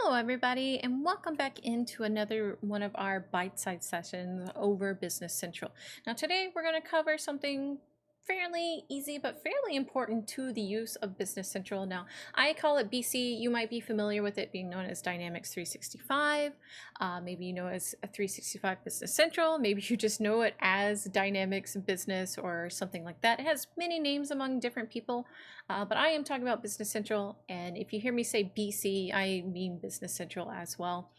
Hello everybody, and welcome back into another one of our bite-sized sessions over Business Central. Now today we're going to cover something fairly easy but fairly important to the use of Business Central. Now I call it BC. You might be familiar with it being known as Dynamics 365. Maybe you know it as a 365 Business Central. Maybe you just know it as Dynamics Business or something like that. It has many names among different people. But I am talking about Business Central, and if you hear me say BC, I mean Business Central as well.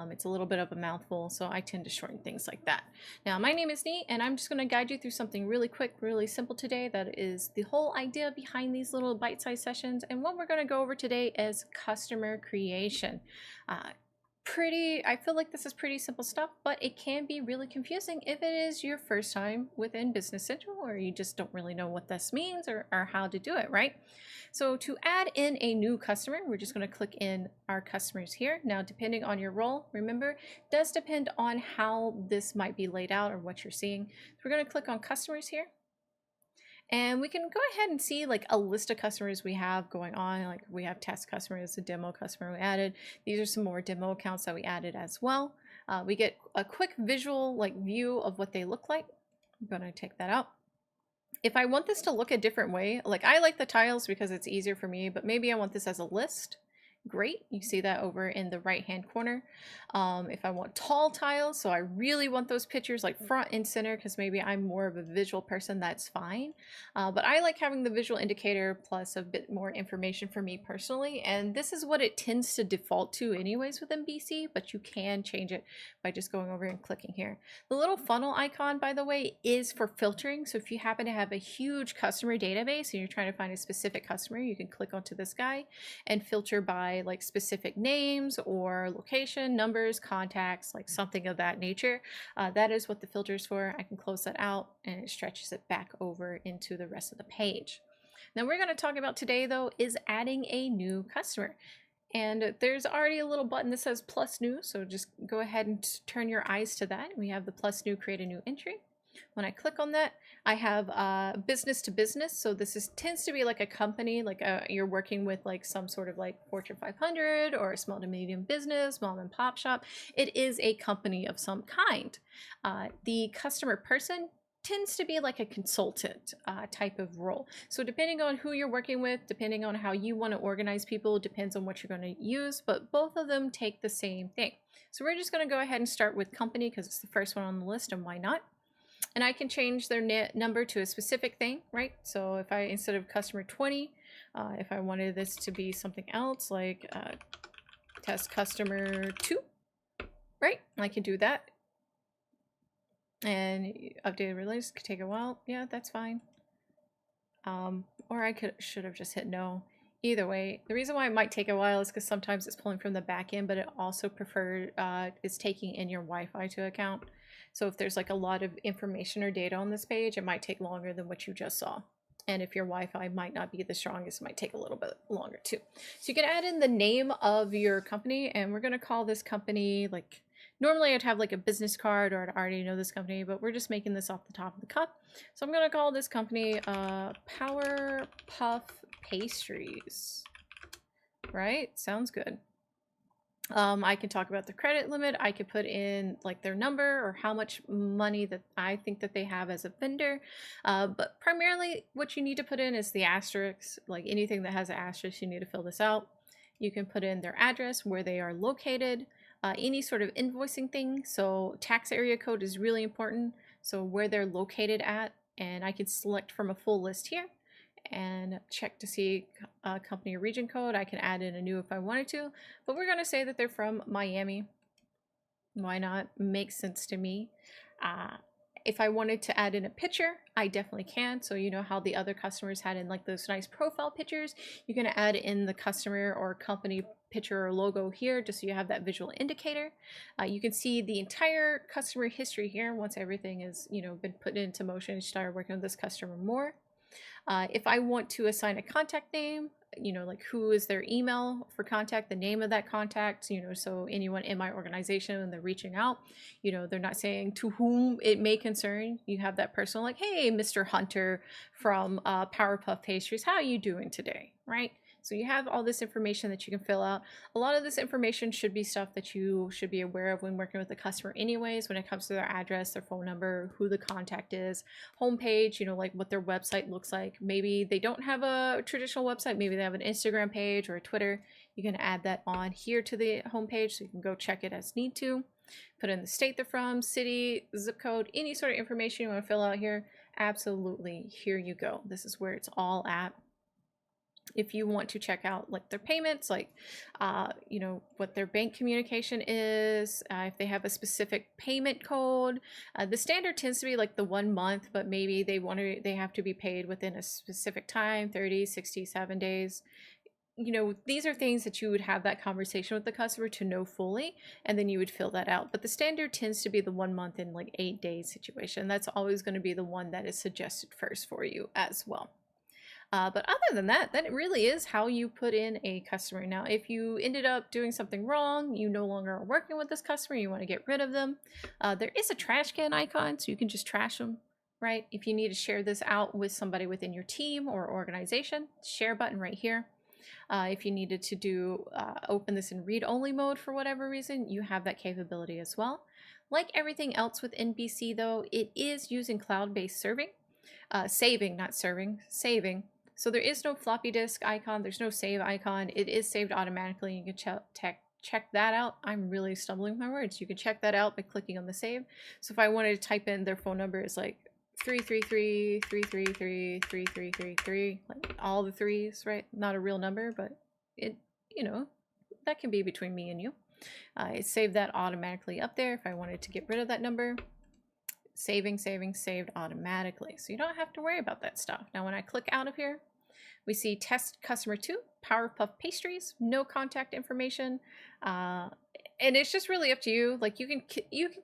It's a little bit of a mouthful, so I tend to shorten things like that. Now, my name is Nee, and I'm just going to guide you through something really quick, really simple today. That is the whole idea behind these little bite-sized sessions. And what we're going to go over today is customer creation. I feel like this is pretty simple stuff, but it can be really confusing if it is your first time within Business Central, or you just don't really know what this means or how to do it, right? So to add in a new customer, we're just going to click in our customers here. Now, depending on your role, remember, it does depend on how this might be laid out or what you're seeing. So we're going to click on customers here. And we can go ahead and see like a list of customers we have going on. Like we have test customers, a demo customer we added. These are some more demo accounts that we added as well. We get a quick visual view of what they look like. I'm going to take that out. If I want this to look a different way, like I like the tiles because it's easier for me, but maybe I want this as a list. Great, you see that over in the right hand corner. If I want tall tiles, so I really want those pictures like front and center because maybe I'm more of a visual person, that's fine. But I like having the visual indicator plus a bit more information for me personally, and this is what it tends to default to anyways within BC, but you can change it by just going over and clicking here. The little funnel icon, by the way, is for filtering, so if you happen to have a huge customer database and you're trying to find a specific customer, you can click onto this guy and filter by like specific names or location, numbers, contacts, like something of that nature. That is what the filter is for. I can close that out and it stretches it back over into the rest of the page. Now we're going to talk about today though is adding a new customer. And there's already a little button that says plus new, so just go ahead and turn your eyes to that. We have the plus new, create a new entry. When I click on that, I have business to business. So this tends to be like a company, like you're working with like some sort of like Fortune 500 or a small to medium business, mom and pop shop. It is a company of some kind. The customer person tends to be like a consultant type of role. So depending on who you're working with, depending on how you want to organize people, depends on what you're going to use, but both of them take the same thing. So we're just going to go ahead and start with company because it's the first one on the list, and why not? And I can change their number to a specific thing, right? So if I, instead of customer 20, if I wanted this to be something else, like test customer 2, right? I can do that. And updated release could take a while. Yeah, that's fine. Or I should have just hit no. Either way, the reason why it might take a while is because sometimes it's pulling from the back end, but it also is taking in your Wi-Fi to account. So if there's like a lot of information or data on this page, it might take longer than what you just saw. And if your Wi-Fi might not be the strongest, it might take a little bit longer too. So you can add in the name of your company, and we're going to call this company like, normally I'd have like a business card or I'd already know this company, but we're just making this off the top of the cup. So I'm going to call this company Power Puff Pastries. Right? Sounds good. I can talk about the credit limit. I could put in like their number or how much money that I think that they have as a vendor. But primarily what you need to put in is the asterisk. Like anything that has an asterisk, you need to fill this out. You can put in their address, where they are located, any sort of invoicing thing. So tax area code is really important. So where they're located at, and I can select from a full list here and check to see company or region code. I can add in a new if I wanted to, but we're going to say that they're from Miami. Why not? Makes sense to me. If I wanted to add in a picture, I definitely can. So you know how the other customers had in like those nice profile pictures, you're going to add in the customer or company picture or logo here just so you have that visual indicator. You can see the entire customer history here once everything is, been put into motion and start working with this customer more. If I want to assign a contact name, like who is their email for contact, the name of that contact, so anyone in my organization when they're reaching out, they're not saying to whom it may concern. You have that person like, hey, Mr. Hunter from Powerpuff Pastries, how are you doing today, right? So you have all this information that you can fill out. A lot of this information should be stuff that you should be aware of when working with the customer anyways, when it comes to their address, their phone number, who the contact is, homepage, like what their website looks like. Maybe they don't have a traditional website, maybe they have an Instagram page or a Twitter. You can add that on here to the homepage so you can go check it as need to. Put in the state they're from, city, zip code, any sort of information you want to fill out here. Absolutely, here you go. This is where it's all at. If you want to check out like their payments, like what their bank communication is, if they have a specific payment code. The standard tends to be like the 1 month, but maybe they have to be paid within a specific time, 30, 67 days. These are things that you would have that conversation with the customer to know fully, and then you would fill that out. But the standard tends to be the 1 month and like 8 days situation. That's always going to be the one that is suggested first for you as well. But other than that, that really is how you put in a customer. Now, if you ended up doing something wrong, you no longer are working with this customer, you want to get rid of them, there is a trash can icon, so you can just trash them, right? If you need to share this out with somebody within your team or organization, share button right here. If you needed to open this in read-only mode for whatever reason, you have that capability as well. Like everything else with NBC though, it is using cloud-based saving, not serving, saving. So there is no floppy disk icon, there's no save icon. It is saved automatically. You can check that out. I'm really stumbling my words. You can check that out by clicking on the save. So if I wanted to type in their phone number, is like 333-333-3333, like all the threes, right? Not a real number, but it, that can be between me and you. It saved that automatically up there. If I wanted to get rid of that number, saved automatically. So you don't have to worry about that stuff. Now, when I click out of here, we see test customer 2, Powerpuff Pastries, no contact information. And it's just really up to you. Like you can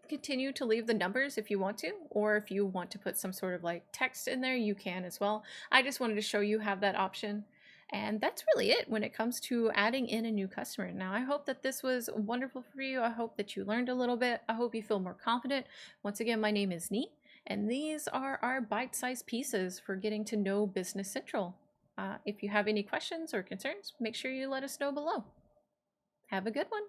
continue to leave the numbers if you want to, or if you want to put some sort of like text in there, you can as well. I just wanted to show you have that option. And that's really it when it comes to adding in a new customer. Now, I hope that this was wonderful for you. I hope that you learned a little bit. I hope you feel more confident. Once again, my name is Nee, and these are our bite-sized pieces for getting to know Business Central. If you have any questions or concerns, make sure you let us know below. Have a good one.